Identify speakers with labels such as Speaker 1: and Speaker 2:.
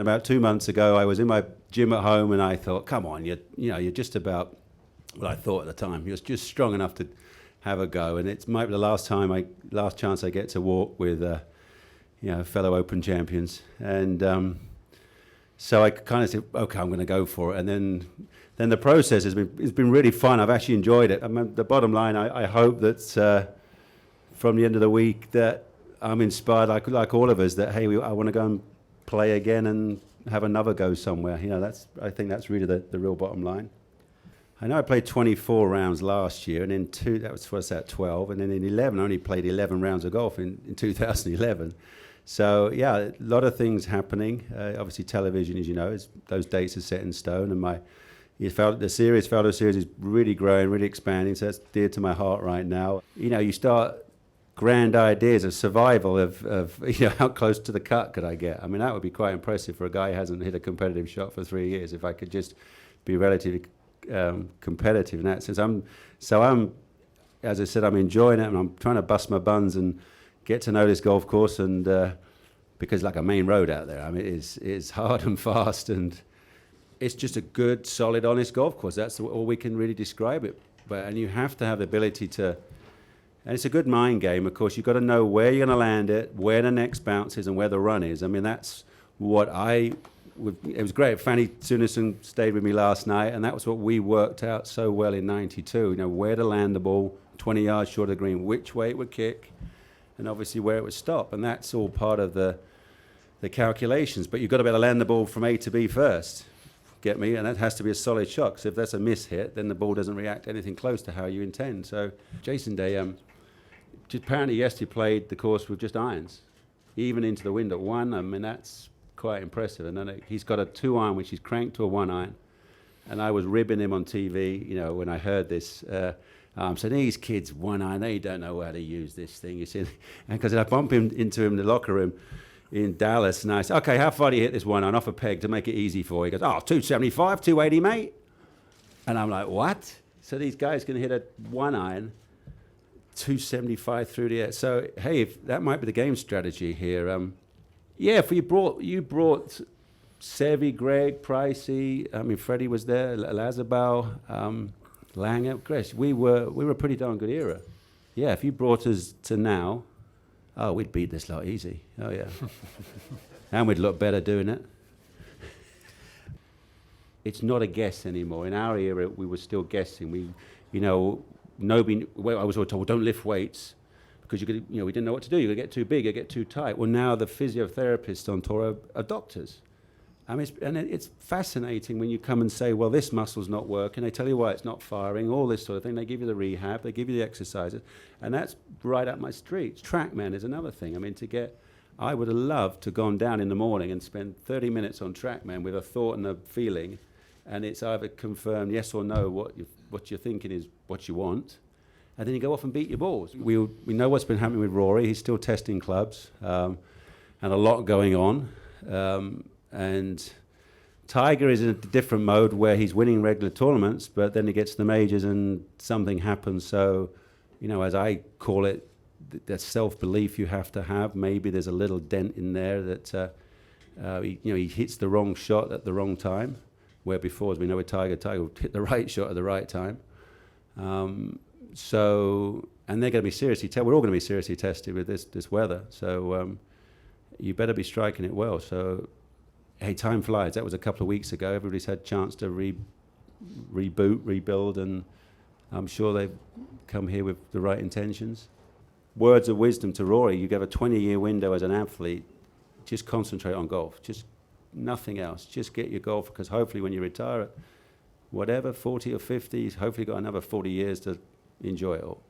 Speaker 1: About 2 months ago, I was in my gym at home, and I thought, come on, you're just about what I thought at the time. You're just strong enough to have a go, and it might be the last chance I get to walk with, fellow Open champions. And so I kind of said, okay, I'm going to go for it. And then the process has been really fun. I've actually enjoyed it. I mean, the bottom line, I hope that from the end of the week that I'm inspired, like all of us, that hey, I want to go and play again and have another go somewhere. I think that's really the real bottom line. I know I played 24 rounds last year, and in 12, and then in 11, I only played 11 rounds of golf in 2011. So yeah, a lot of things happening. Obviously, television, as you know, those dates are set in stone, and the Faldo series is really growing, really expanding. So that's dear to my heart right now. You start grand ideas of survival of how close to the cut could I get. I mean, that would be quite impressive for a guy who hasn't hit a competitive shot for 3 years. If I could just be relatively competitive in that sense. I'm, as I said, I'm enjoying it, and I'm trying to bust my buns and get to know this golf course, and because like a main road out there. I mean, it's hard and fast, and it's just a good, solid, honest golf course. That's all we can really describe it. And you have to have the ability to. And it's a good mind game, of course. You've got to know where you're going to land it, where the next bounce is, and where the run is. I mean, that's what it was great. Fanny Sunison stayed with me last night, and that was what we worked out so well in 92. Where to land the ball, 20 yards short of the green, which way it would kick, and obviously where it would stop. And that's all part of the calculations. But you've got to be able to land the ball from A to B first. Get me? And that has to be a solid shot, because if that's a miss hit, then the ball doesn't react anything close to how you intend. So Jason Day, apparently yesterday played the course with just irons, even into the wind at one. I mean, that's quite impressive. And then he's got a 2-iron, which he's cranked to a 1-iron. And I was ribbing him on TV, when I heard this. So these kids, 1-iron, they don't know how to use this thing. You see, and because I bumped into him in the locker room in Dallas, and I said, okay, how far do you hit this 1-iron off a peg to make it easy for you? He goes, 275, 280, mate. And I'm like, what? So these guys can hit a 1-iron 275 through the air. So hey, if that might be the game strategy here. If you brought Sevi, Greg, Pricey. I mean, Freddie was there, Lazabal, Langer, Chris. We were a pretty darn good era. Yeah, if you brought us to now, we'd beat this lot easy. Oh yeah, and we'd look better doing it. It's not a guess anymore. In our era, we were still guessing. Nobody. Well, I was always told, well, don't lift weights because we didn't know what to do. You're gonna get too big, you get too tight. Well, now the physiotherapists on tour are doctors. I mean, it's fascinating when you come and say, well, this muscle's not working. They tell you why it's not firing, all this sort of thing. They give you the rehab, they give you the exercises, and that's right up my street. TrackMan is another thing. I mean, I would have loved to have gone down in the morning and spend 30 minutes on TrackMan with a thought and a feeling, and it's either confirmed yes or no what you're thinking is what you want, and then you go off and beat your balls. We know what's been happening with Rory. He's still testing clubs, and a lot going on. And Tiger is in a different mode where he's winning regular tournaments, but then he gets to the majors and something happens. So, as I call it, that self-belief you have to have. Maybe there's a little dent in there that he hits the wrong shot at the wrong time. Where before, as we know with Tiger would hit the right shot at the right time. And they're going to be seriously tested. We're all going to be seriously tested with this weather. So you better be striking it well. So, hey, time flies. That was a couple of weeks ago. Everybody's had a chance to reboot, rebuild, and I'm sure they've come here with the right intentions. Words of wisdom to Rory. You have a 20-year window as an athlete. Just concentrate on golf. Just nothing else. Just get your golf, because hopefully when you retire at whatever, 40 or 50, hopefully you've got another 40 years to enjoy it all.